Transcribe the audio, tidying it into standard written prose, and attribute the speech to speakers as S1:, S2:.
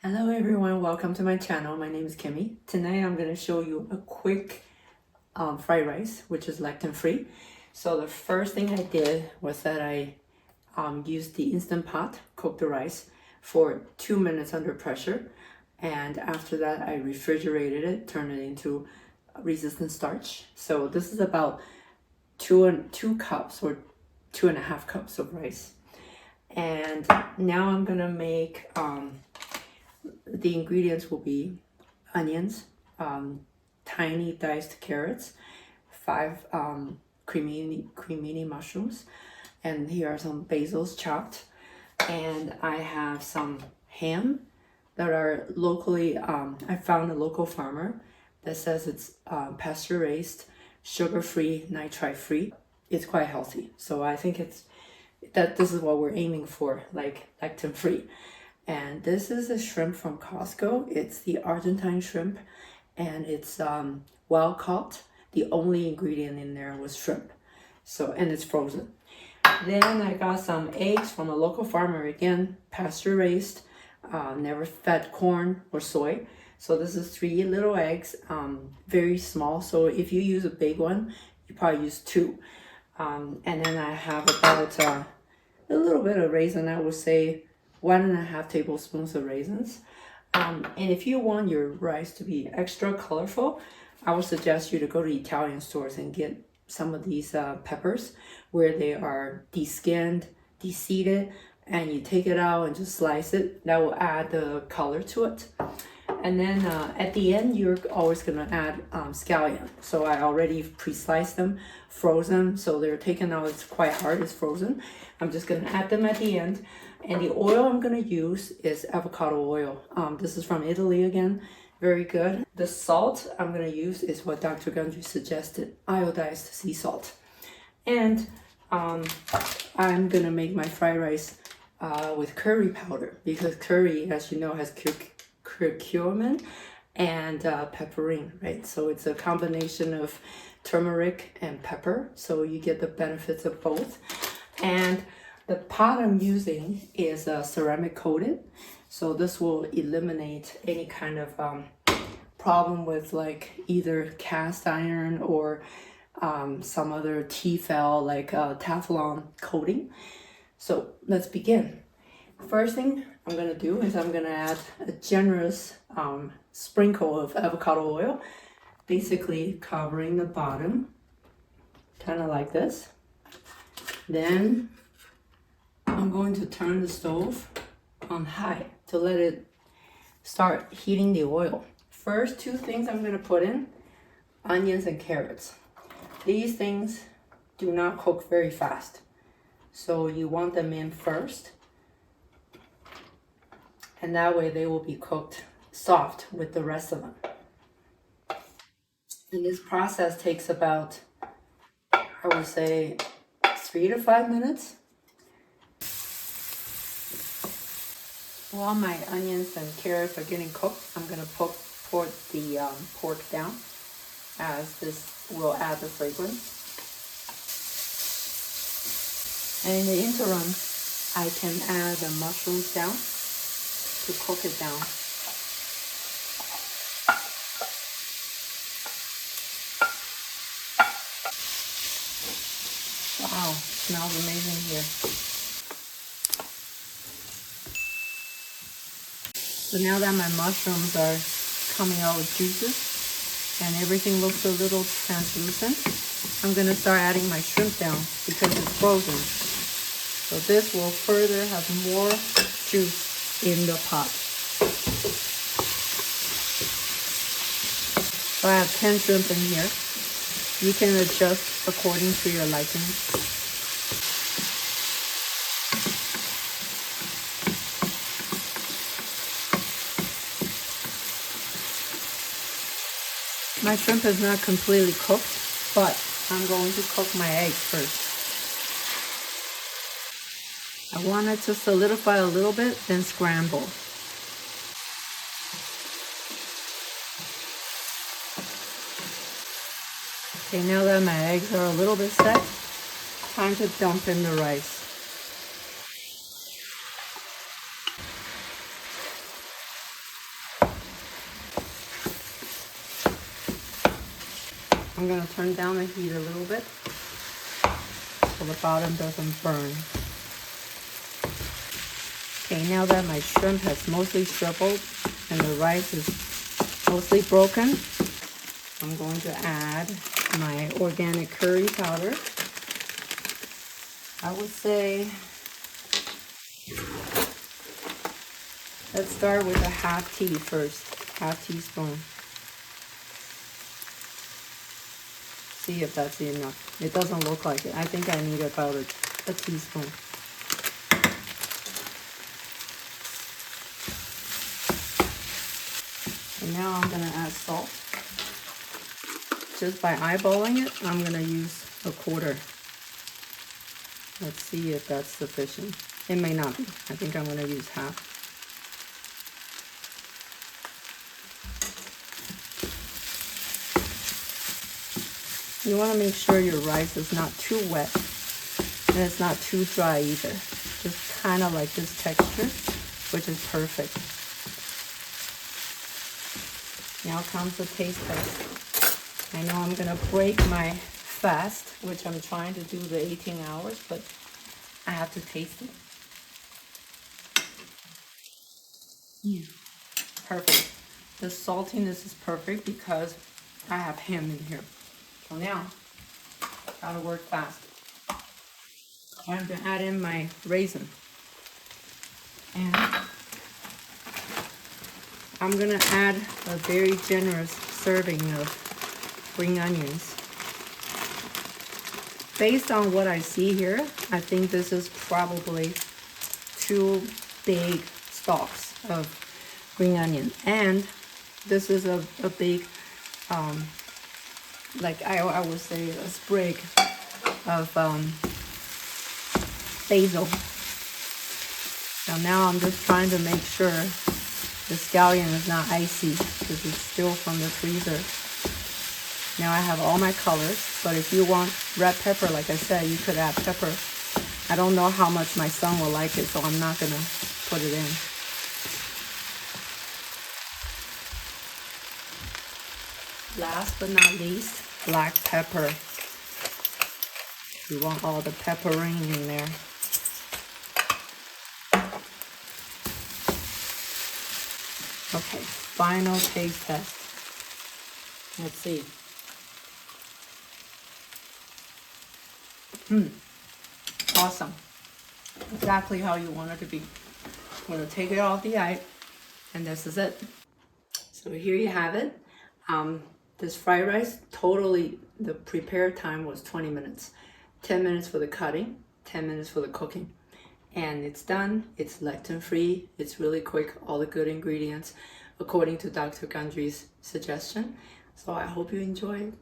S1: Hello everyone, welcome to my channel. My name is Kimmy. Tonight I'm going to show you a quick fried rice, which is lectin-free. So the first thing I did was that I used the Instant Pot, cooked the rice for 2 minutes under pressure. And after that, I refrigerated it, turned it into resistant starch. So this is about two cups or 2.5 cups of rice. And now I'm going to make the ingredients will be onions, tiny diced carrots, 5 cremini mushrooms, and here are some basils chopped. And I have some ham that are locally, I found a local farmer that says it's pasture raised, sugar-free, nitrite-free. It's quite healthy. So I think this is what we're aiming for, like lectin-free. And this is a shrimp from Costco. It's the Argentine shrimp, and it's wild caught. The only ingredient in there was shrimp. And it's frozen. Then I got some eggs from a local farmer, again, pasture raised, never fed corn or soy. So this is 3 little eggs, very small. So if you use a big one, you probably use 2. And then I have about a little bit of raisin, I would say 1.5 tablespoons of raisins. And if you want your rice to be extra colorful, I would suggest you to go to Italian stores and get some of these peppers where they are de-skinned, de-seeded, and you take it out and just slice it. That will add the color to it. And then at the end, you're always gonna add scallion. So I already pre-sliced them, frozen, so they're taken out. It's quite hard, it's frozen. I'm just gonna add them at the end. And the oil I'm gonna use is avocado oil. This is from Italy again, very good. The salt I'm gonna use is what Dr. Gundry suggested, iodized sea salt. And I'm gonna make my fried rice with curry powder, because curry, as you know, has curcumin and pepperine, right? So it's a combination of turmeric and pepper, so you get the benefits of both. And the pot I'm using is ceramic coated, so this will eliminate any kind of problem with like either cast iron or some other T-fal like Teflon coating. So let's begin. First thing I'm gonna do is I'm gonna add a generous sprinkle of avocado oil, basically covering the bottom, kind of like this. Then I'm going to turn the stove on high to let it start heating the oil. First 2 things I'm gonna put in, onions and carrots. These things do not cook very fast, so you want them in first. And that way they will be cooked soft with the rest of them. And this process takes about, I would say, 3 to 5 minutes. While my onions and carrots are getting cooked, I'm gonna pour the pork down, as this will add the fragrance. And in the interim, I can add the mushrooms down to cook it down. Wow, smells amazing here. So now that my mushrooms are coming out with juices and everything looks a little translucent, I'm gonna start adding my shrimp down because it's frozen. So this will further have more juice in the pot. So I have 10 shrimp in here. You can adjust according to your liking. My shrimp is not completely cooked, but I'm going to cook my eggs first. I want it to solidify a little bit, then scramble. Okay, now that my eggs are a little bit set, time to dump in the rice. I'm gonna turn down the heat a little bit so the bottom doesn't burn. Okay, now that my shrimp has mostly shriveled and the rice is mostly broken, I'm going to add my organic curry powder. I would say, let's start with a half tea first, half teaspoon. See if that's enough. It doesn't look like it. I think I need about a teaspoon. And now I'm gonna add salt. Just by eyeballing it, I'm gonna use a quarter. Let's see if that's sufficient. It may not be. I think I'm gonna use half. You want to make sure your rice is not too wet and it's not too dry either. Just kind of like this texture, which is perfect. Now comes the taste test. I know I'm going to break my fast, which I'm trying to do the 18 hours, but I have to taste it. Perfect. The saltiness is perfect because I have ham in here. So now, gotta work fast. I'm gonna add in my raisin. And I'm gonna add a very generous serving of green onions. Based on what I see here, I think this is probably 2 big stalks of green onion. And this is a big, like I would say, a sprig of basil. So now I'm just trying to make sure the scallion is not icy because it's still from the freezer. Now I have all my colors, but if you want red pepper, like I said, you could add pepper. I don't know how much my son will like it, so I'm not gonna put it in. Last but not least, black pepper. You want all the peppering in there. Okay, final taste test. Let's see. Awesome. Exactly how you want it to be. I'm gonna take it off the eye, and this is it. So here you have it. This fried rice, totally, the prepare time was 20 minutes. 10 minutes for the cutting, 10 minutes for the cooking. And it's done. It's lectin-free. It's really quick. All the good ingredients according to Dr. Gundry's suggestion. So I hope you enjoy it.